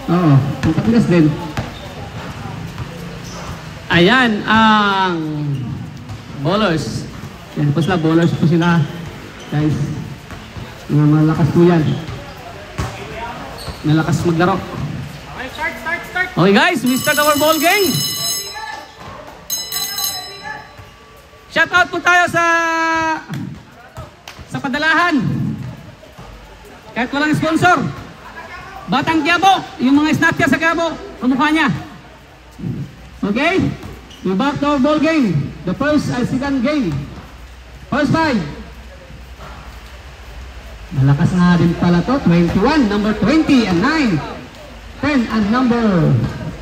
Oo, pagkatigas din. Ayan ang bowlers. Yan po sila, bowlers po sila. Guys, mga malakas po yan. Malakas maglaro. Okay, start. Okay guys, we start our ball game. Shout out po tayo sa Padalahan. Kahit walang sponsor. Batang Quiabo, yung mga snapchat sa Quiabo, kamukha niya. Okay? We back to our ball game. The first and second game. First 5. Malakas nga din pala to. 21, number 20 and 9. 10 and number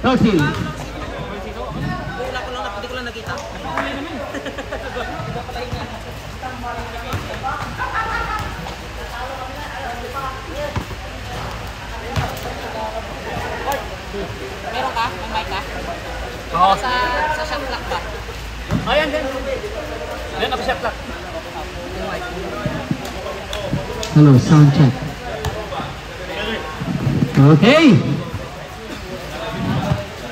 13. Hindi ko lang nakita. Meron ka? May mic ka? Oo. Sa shot clock ba? Ayan din. Ayan ako shot clock. Hello, sound check. Okay.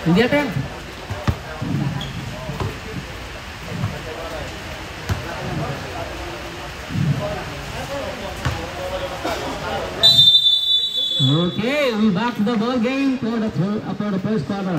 Hindi natin. Okay, we back to the ball game for the first quarter.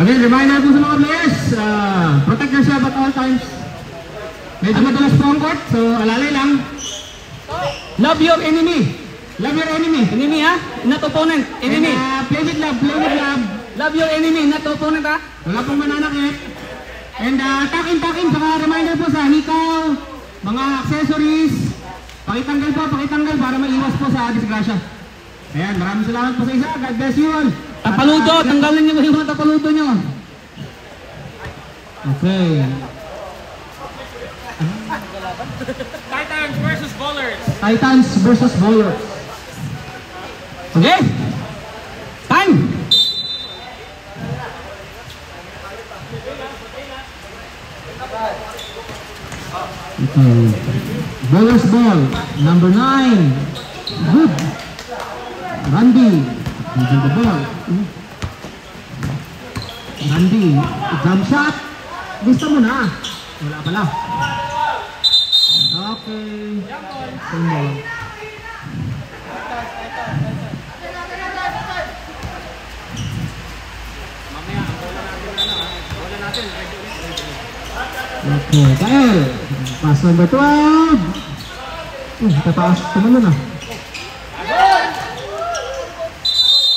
Okay, reminder po sa mga players, protect yourself at all times. Medyo madalas po ang court, so alalay lang. Love your enemy. Love your enemy. Enemy ha? Not opponent. Enemy. Play with love. Play with love. Love your enemy, not opponent ha? Wala pong mananakit. And takin, saka reminder po sa hikaw, mga accessories. Pakitanggal para maiwas po sa disgrasya. Ayan, maraming salamat po sa isa. God bless you all. Tapaludo, tanggalin niyo yung mga tapaludo niyo. Okay. Titans versus Bowlers. Titans versus Bowlers. Okay. Time. Okay. Bowlers ball. Number 9. Good. Randy. Using the ball. Randy. Jump shot. Gusto mo na. Wala pala. Okay. Ball. Okay, Kael. Pass number 12. Tataas naman na.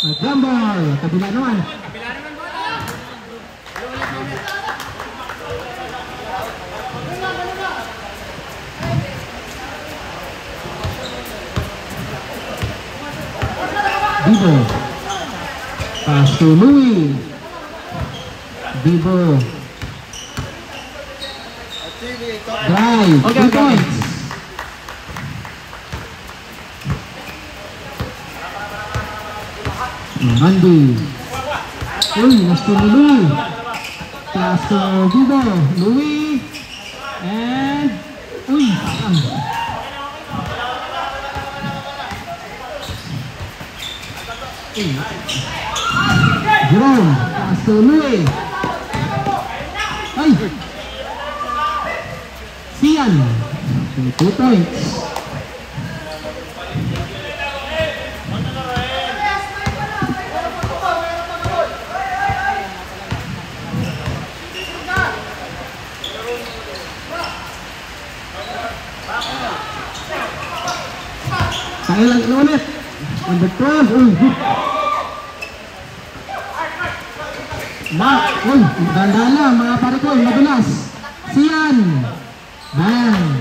Drum ball. Kabila naman. Bibo. Pass to Louie. Bibo. Drive. 2 points. Randy. Uy, mas to Louie. Pass to Bibo. Louie. And uy, Jerome, pass to Louie. Ay! Sian. 2 points. Kaya lang ulit. Number 12. Uy, dahan-dahan lang mga pare ko, madulas. Sian. Bang.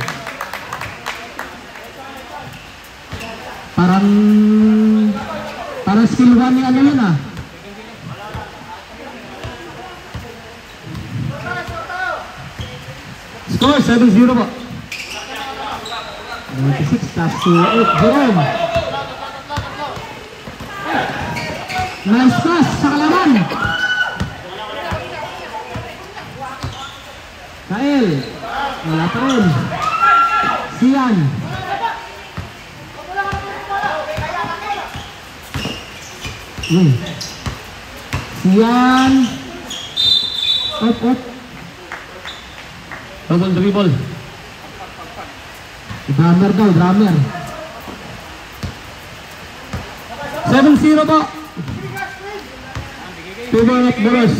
Parang skill 1 ni ano yun ah. Score 7-0 po. 96 plus 2, 8, Jerome. Nice pass sa kalaban. Kael. Wala pa rin. Sian. Sian. Up. Double dribble. Drummer daw, drummer. 7-0 po. Favor of Boros.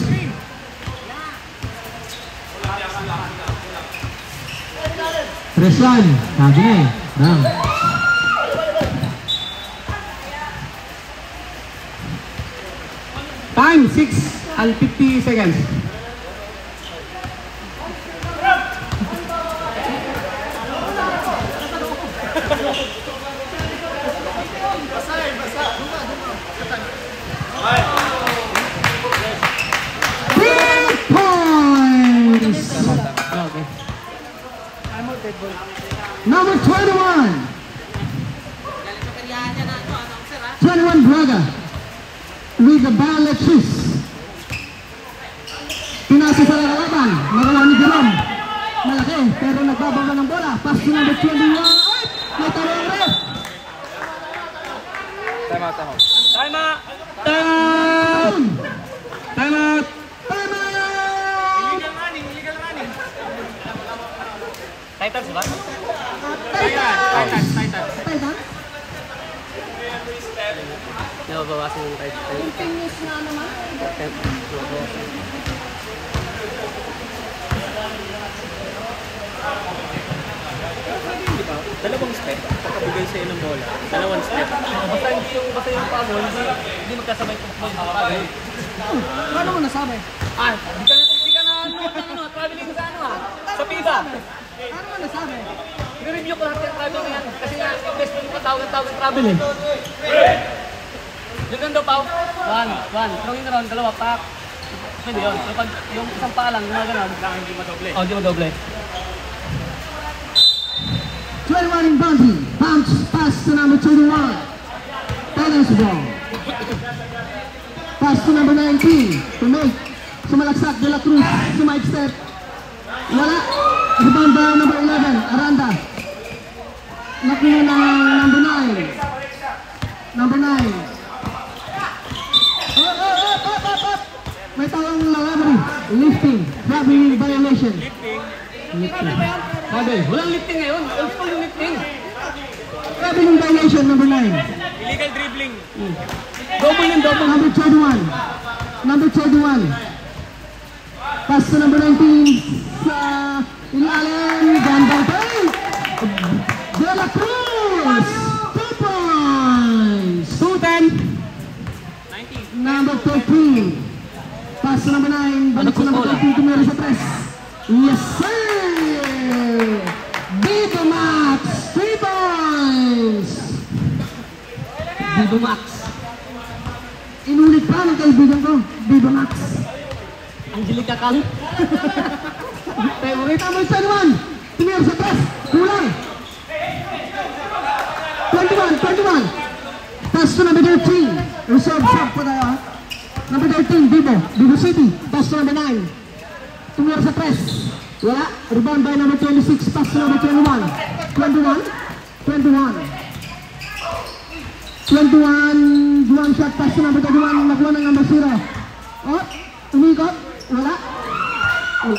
Presan. Sabi na eh. Bang. Time 6 and 50 seconds. Number 21. 21 Braga with the ball at shoes. Pinasa sa lalaban. Nagawa ni Jerome. Malaki pero nagbabawa ng bola. Pass to number 21. Ay! May talo ang ref. Time out. Time out! Time out! Illegal running. Titans ba? Titans. Nababawasan yung Titans. Continuous na naman. Dalawang step, pagkabigay sa'yo ng bola. Dalawang step. Basta yung pagod, hindi magkasabay kung pagod. Paano mo nasabi? Di ka na traveling sa sa PISA. Paano mo nasabi? I-review ko lahat yung travel yan. Kasi nga, best mo yung patawag travel eh. Yung ganda pa, one. Throwing around, dalawa, pack. Pwede yun. Pero pag yung isang paa lang, gano'n. Hindi madoble. Hindi madoble. 21 in boundary. Bounce pass to number 21. Tennis ball. Pass to number 19. To make. Sumalaksak De La Cruz. Sumide step. Wala. Rebound by number 11. Aranda. Nakuha ng number 9. Number 9. Up. May tawang lawabri. Lifting. Grabbing violation. Lifting. Sabi, Walang lifting ngayon. Old school yung lifting. grabbing violation number 9. Illegal dribbling. Double. Number 21. Number 21. Pass to number 19. Sa ilalim. Gandang play. De La Cruz. 2 points. 2-10. 19. Number 13. Pass to number 9. Balik sa number 13. Tumira sa press. Yes, sir. Dito Max. 3 points. Dito Max. Inulit pa ng kaibigan ko. Dito Max. Angelica Kang. Favorite number 21. Tumira sa press. Kulang. 21. Pass to number 13. Reserve sub pa tayo. Number 13, Vivo City. Pass to number 9. Tumira sa press. Wala. Rebound by number 26. Pass to number 21. 21. Juan shot. Pass to number 31. Nakuha ng number 0. Oh, umikot. Wala. Oh.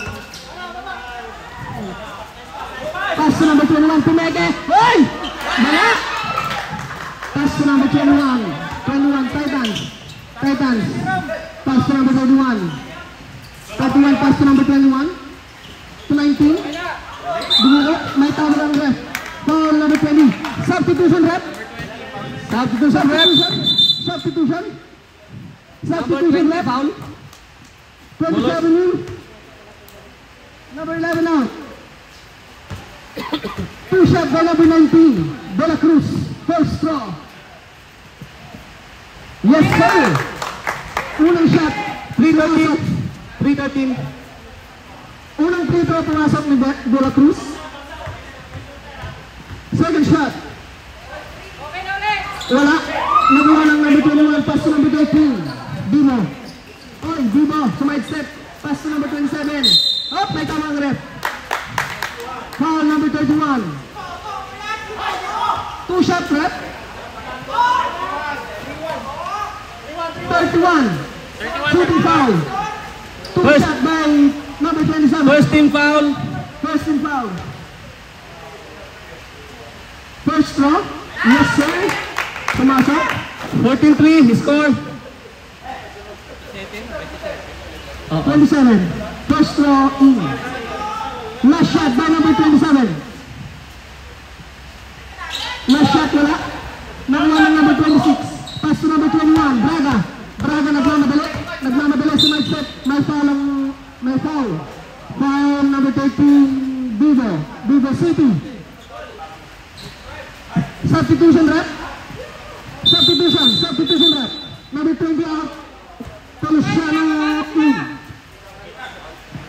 Pass to number 21. Pumeke. Hey! Wala. Pass to number 21. Titans. Pass to number 31. 31 pass to number 21. To 19. Dumulot. May tawag ang ref. Foul number 20. Substitution ref. Substitution ref. Foul. 27 in. Number 11 out. 2 shot by number 19. De La Cruz. First straw. Yes, sir. Unang shot. 3-13. Unang free throw pumasok ni De La Cruz. Second shot. Wala. Nakuha ng number 21. Pass to number 13. Bibo. Oy, Bibo, sumide-step. Pass to number 27. Oh, may tamang ref. Foul number 31. Two-shot ref. 31. Shooting foul. Two-shot by number 27. First team foul. First team foul. First throw. Yes, sir. Pumasok. 14-3, score. 27. First throw in. Last shot by number 27. Last shot wala. Nakuha ng number 26. Pass to number 21. Braga. Braga nagmamadali. Nagmamadali si Mike Set. May foul. Foul number 13. Vivo. Vivo City. Substitution rep. Substitution rep. Number 20 out. Feliciano in.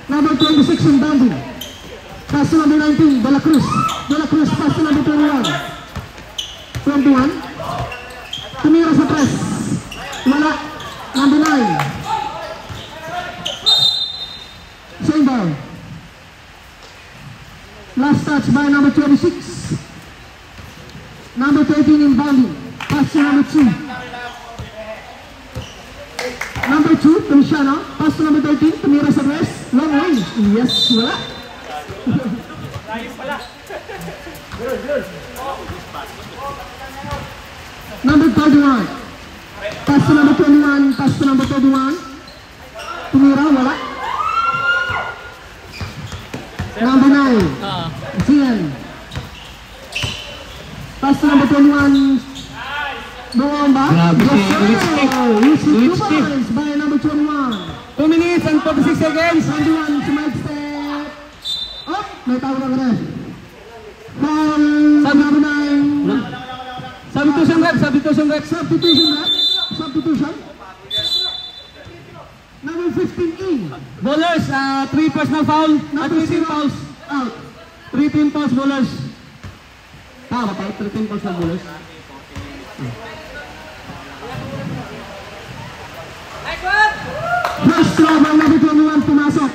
Number 26 in Bambi. Pass to number 19. De La Cruz. Pass to number 21. 21. Tumira sa press. Wala. Number 9. Same ball. Last touch by number 26. Number 13 in Bambi. Pass to number 2. Number 2, Feliciano. Pass to number 13. Tumira sa press. Long range. Yes, wala. Number 31. Pass to number 21. Pass to number 31. Tumira, wala. Number 9. Zian. Pass to number 21. Bongomba. Grabe Yes, si sir. Lipstick. Two points by number 21. 2 minutes and 46 seconds. 21, sumide step. Oh, may tawag na rin. Foul, number 9. Substitution rep. Substitution rep. Substitution. Number 15 in. Bowlers, 3 personal foul. 3 team fouls. Out. 3 team fouls, bowlers. Tama pa, 3 team fouls na bowlers. First throw by number 21, pumasok.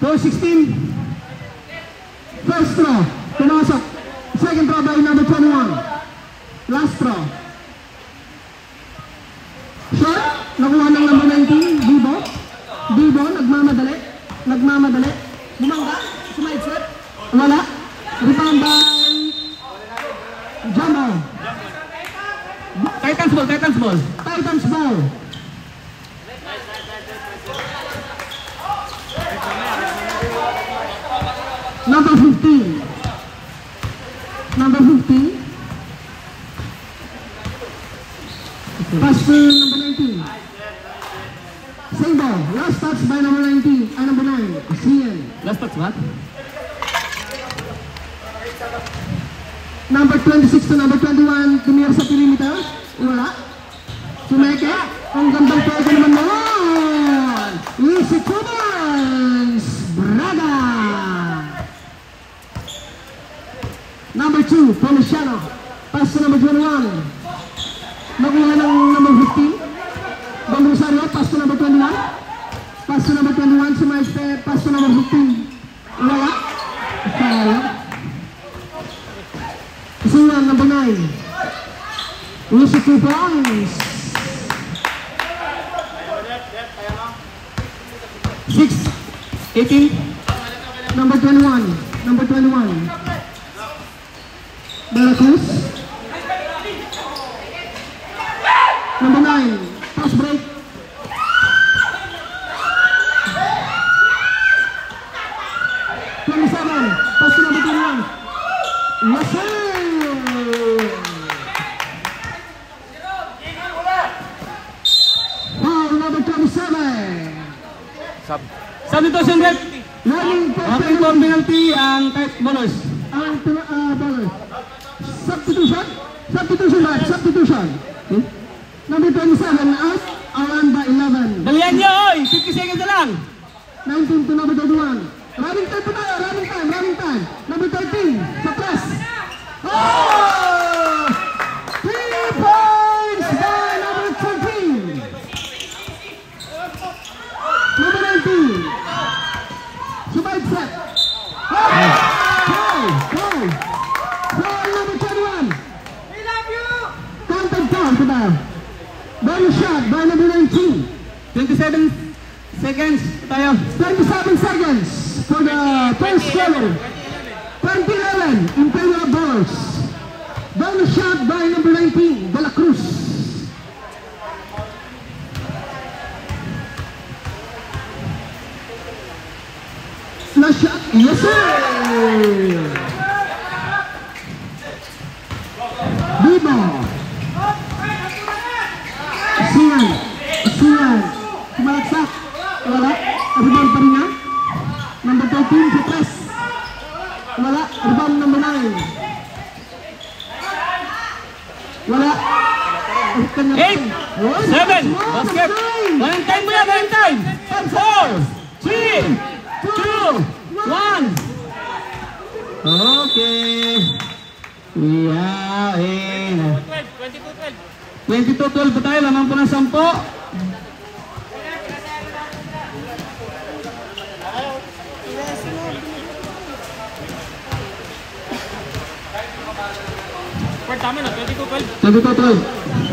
4-16. First throw, pumasok. Second throw by number 21. Last throw. Shot, nakuha ng number 19, Bibo. Bibo, nagmamadali. Bumangga, sumide step. Wala. Rebound by Jumbo. Titans ball. Titans ball. Number 15. Pass to number 19. Same ball. Last touch by number 19. Number 9. Asian. Last touch, what? Number 26 to number 21. Tumira sa perimeter. Wala. Sumeke. Ang gandang pwede naman naman. Easy Cubans. Braga. Number 2, Feliciano. Pass to number 21. Nakuha ng number 15. Don Rosario, pass to number 21. Pass to number 21, sumide step. Pass to number 15. Wala. Wala. Isiwan, number 9. Easy 2 points. 6-18. Number 21. De La Cruz. Number 9. Pass break. Pass to number 21. Yes, sir. Foul number 27. Substitution rep. Running Open for penalty ang bowlers. ball. Substitution. Number 27 out. Around by 11. Dalihan nyo, oy! 50 seconds na lang. 19 to number 31. Running time po tayo. Running time. Number 13. Sa press. Oh! 3 points by number 13. Pass tayo. Bonus shot by number 19. 27 seconds tayo. 27 seconds for the first quarter. 2011 in favor of Bowlers. Bonus shot by number 19, De La Cruz. Flash shot. Yes, sir! Bibo. Siyan. Kumalaksak. Wala. Rebound pa rin niya. Number 13, si Press. Wala. Rebound number 9. Wala. 8, 7, basket. Running time mo yan, running time. 4, 3, 2, 1. Okay. Yeah, 22-12 pa tayo, lamang po ng 10. Tama na, 22-12. 22-12.